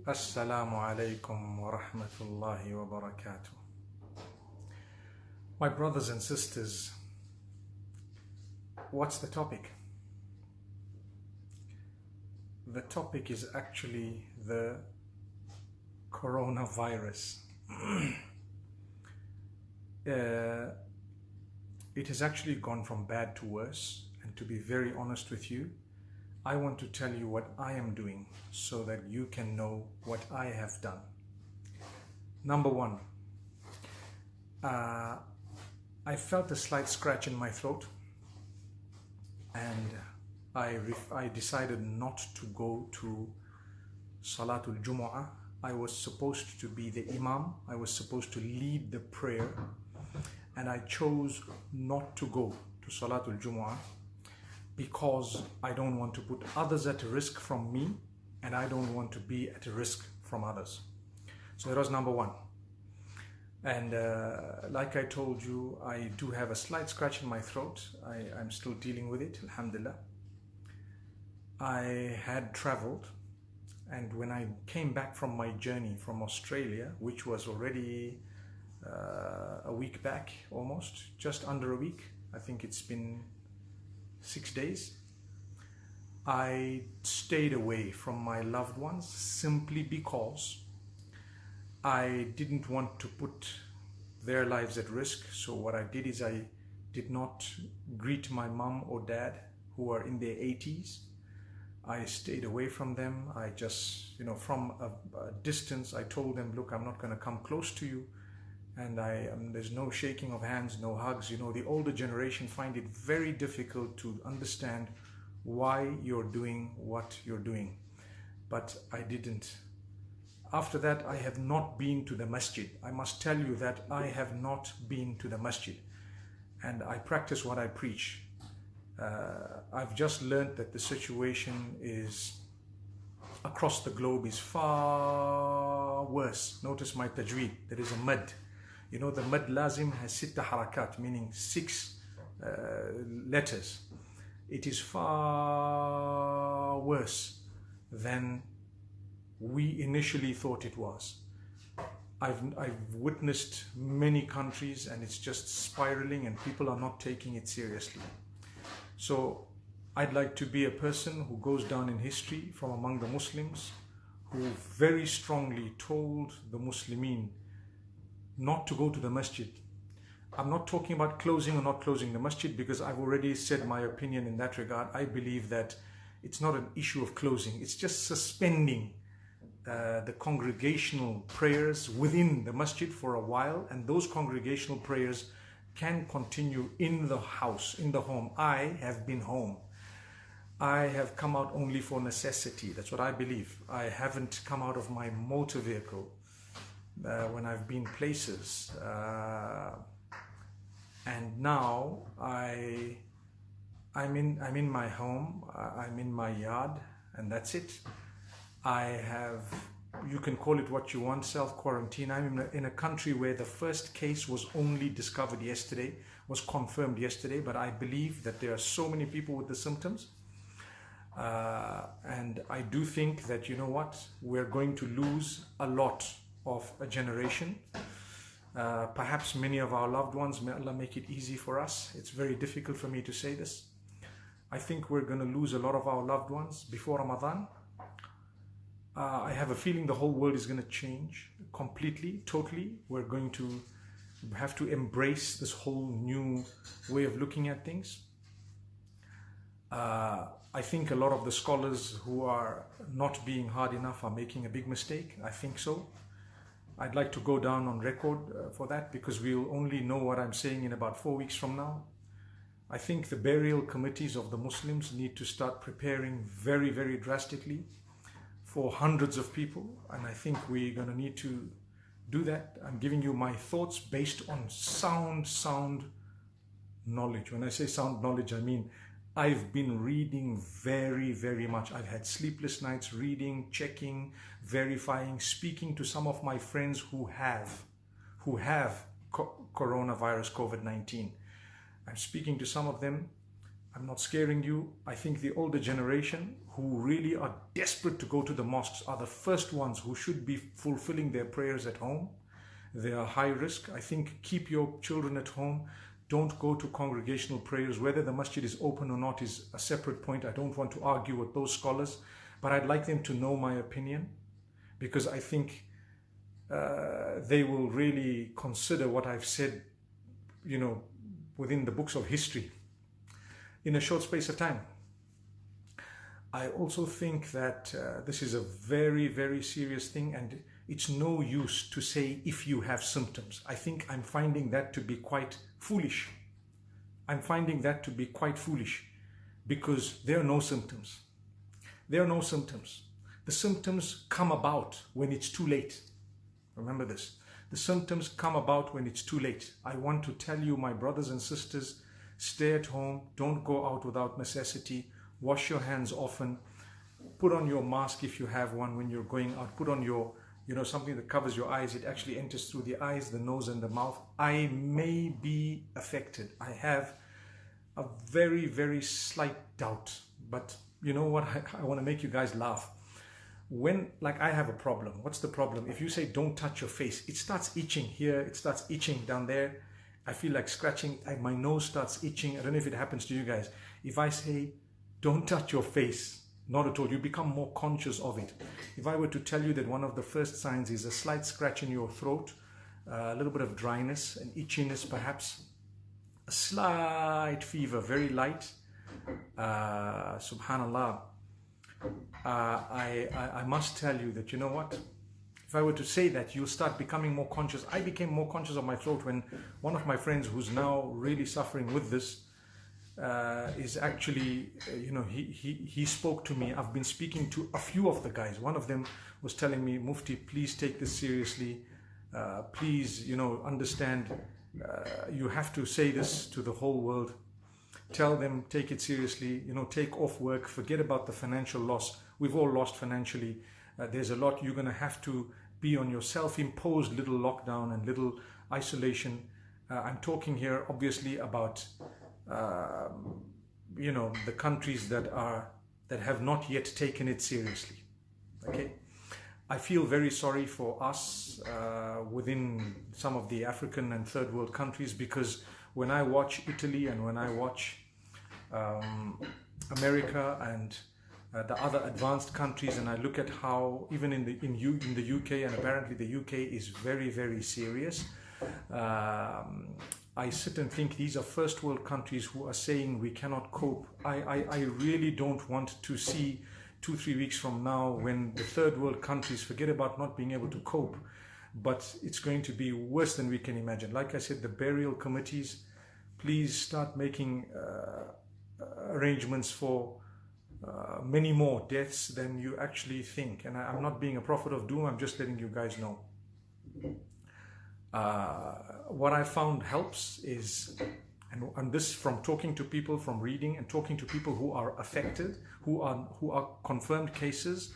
Assalamu alaikum wa rahmatullahi wa barakatuh. My brothers and sisters, what's the topic? The topic is actually the coronavirus. It has actually gone from bad to worse, and to be very honest with you, I want to tell you what I am doing so that you can know what I have done. Number one, I felt a slight scratch in my throat, and I decided not to go to Salatul Jumu'ah. I was supposed to be the Imam. I was supposed to lead the prayer, and I chose not to go to Salatul Jumu'ah because I don't want to put others at risk from me, and I don't want to be at risk from others. So that was number one. And like I told you, I do have a slight scratch in my throat. I'm still dealing with it, alhamdulillah. I had traveled, and when I came back from my journey from Australia, which was already a week back, almost, just under a week, I think it's been 6 days, I stayed away from my loved ones simply because I didn't want to put their lives at risk. So what I did is I did not greet my mom or dad who are in their 80s. I stayed away from them. I just, from a distance, I told them, look, I'm not going to come close to you. And there's no shaking of hands, no hugs. The older generation find it very difficult to understand why you're doing what you're doing. But I didn't. After that, I have not been to the masjid. I must tell you that I have not been to the masjid. And I practice what I preach. I've just learned that the situation is across the globe is far worse. Notice my tajweed. There is a mad. The mad lazim has sitta harakat, meaning 6 letters. It is far worse than we initially thought it was. I've witnessed many countries, and it's just spiraling, and people are not taking it seriously. So I'd like to be a person who goes down in history from among the Muslims, who very strongly told the Muslimin not to go to the masjid. I'm not talking about closing or not closing the masjid, because I've already said my opinion in that regard. I believe that it's not an issue of closing. It's just suspending the congregational prayers within the masjid for a while, and those congregational prayers can continue in the house, in the home. I have been home. I have come out only for necessity. That's what I believe. I haven't come out of my motor vehicle when I've been places. And now I'm in my home, I'm in my yard, and that's it. I have, you can call it what you want, self-quarantine. I'm in a country where the first case was only discovered yesterday, was confirmed yesterday, but I believe that there are so many people with the symptoms. And I do think that, we're going to lose a lot of a generation. Perhaps many of our loved ones. May Allah make it easy for us. It's very difficult for me to say this. I think we're going to lose a lot of our loved ones before Ramadan. I have a feeling the whole world is going to change completely, totally. We're going to have to embrace this whole new way of looking at things. I think a lot of the scholars who are not being hard enough are making a big mistake. I think so. I'd like to go down on record for that, because we'll only know what I'm saying in about 4 weeks from now. I think the burial committees of the Muslims need to start preparing very, very drastically for hundreds of people, and I think we're going to need to do that. I'm giving you my thoughts based on sound knowledge. When I say sound knowledge, I mean I've been reading very, very much. I've had sleepless nights reading, checking, verifying, speaking to some of my friends who have coronavirus, COVID-19. I'm speaking to some of them. I'm not scaring you. I think the older generation who really are desperate to go to the mosques are the first ones who should be fulfilling their prayers at home. They are high risk. I think keep your children at home. Don't go to congregational prayers. Whether the masjid is open or not is a separate point. I don't want to argue with those scholars, but I'd like them to know my opinion, because I think they will really consider what I've said, you know, within the books of history in a short space of time. I also think that this is a very, very serious thing, and it's no use to say if you have symptoms. I think I'm finding that to be quite foolish. I'm finding that to be quite foolish, because there are no symptoms. There are no symptoms. The symptoms come about when it's too late. Remember this. The symptoms come about when it's too late. I want to tell you, my brothers and sisters, stay at home. Don't go out without necessity. Wash your hands often. Put on your mask if you have one when you're going out. Put on your, you know, something that covers your eyes. It actually enters through the eyes, the nose, and the mouth. I may be affected. I have a very, very slight doubt. But you know what? I want to make you guys laugh. When, like, I have a problem. What's the problem? If you say don't touch your face, it starts itching here. It starts itching down there. I feel like scratching. My nose starts itching. I don't know if it happens to you guys. If I say don't touch your face, not at all, you become more conscious of it. If I were to tell you that one of the first signs is a slight scratch in your throat, a little bit of dryness and itchiness perhaps, a slight fever, very light, subhanallah, I must tell you that, you know what, if I were to say that, you'll start becoming more conscious. I became more conscious of my throat when one of my friends who's now really suffering with this is actually, you know, he spoke to me. I've been speaking to a few of the guys. One of them was telling me, Mufti, please take this seriously. Please, you know, understand, you have to say this to the whole world. Tell them, take it seriously, you know, take off work, forget about the financial loss. We've all lost financially. There's a lot. You're going to have to be on your self-imposed little lockdown and little isolation. I'm talking here obviously about you know, the countries that have not yet taken it seriously. Okay, I feel very sorry for us within some of the African and third world countries, because when I watch Italy and when I watch America and the other advanced countries, and I look at how even in the UK, and apparently the UK is very, very serious. I sit and think these are first world countries who are saying we cannot cope. I really don't want to see 2-3 weeks from now when the third world countries forget about not being able to cope, but it's going to be worse than we can imagine. Like I said, the burial committees, please start making arrangements for many more deaths than you actually think. And I'm not being a prophet of doom, I'm just letting you guys know. What I found helps is, and this from talking to people, from reading and talking to people who are affected, who are confirmed cases,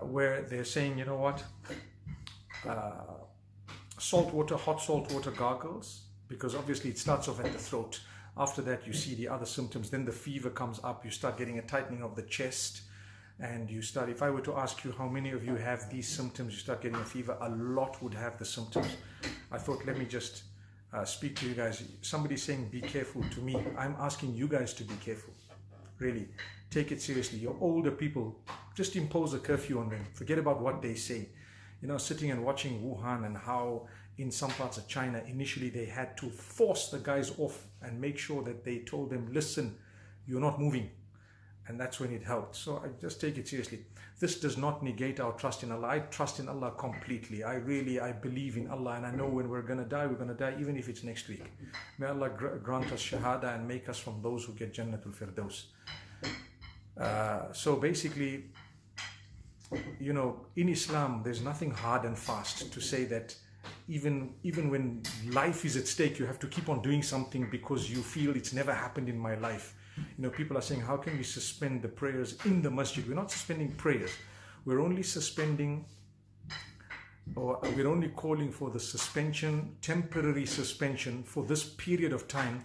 where they're saying, you know what, salt water, hot salt water gargles, because obviously it starts off at the throat. After that, you see the other symptoms. Then the fever comes up. You start getting a tightening of the chest. And you start, if I were to ask you how many of you have these symptoms, you start getting a fever, a lot would have the symptoms. I thought, let me just speak to you guys. Somebody saying, be careful to me. I'm asking you guys to be careful. Really, take it seriously. Your older people, just impose a curfew on them. Forget about what they say. You know, sitting and watching Wuhan and how in some parts of China, initially they had to force the guys off and make sure that they told them, listen, you're not moving. And that's when it helped. So I just take it seriously. This does not negate our trust in Allah. I trust in Allah completely. I believe in Allah, and I know when we're going to die, even if it's next week. May Allah grant us shahada and make us from those who get Jannatul Firdaus. So basically, you know, in Islam, there's nothing hard and fast to say that even when life is at stake, you have to keep on doing something because you feel it's never happened in my life. You know, people are saying, how can we suspend the prayers in the masjid? We're not suspending prayers. We're only suspending, or we're only calling for the suspension, temporary suspension for this period of time,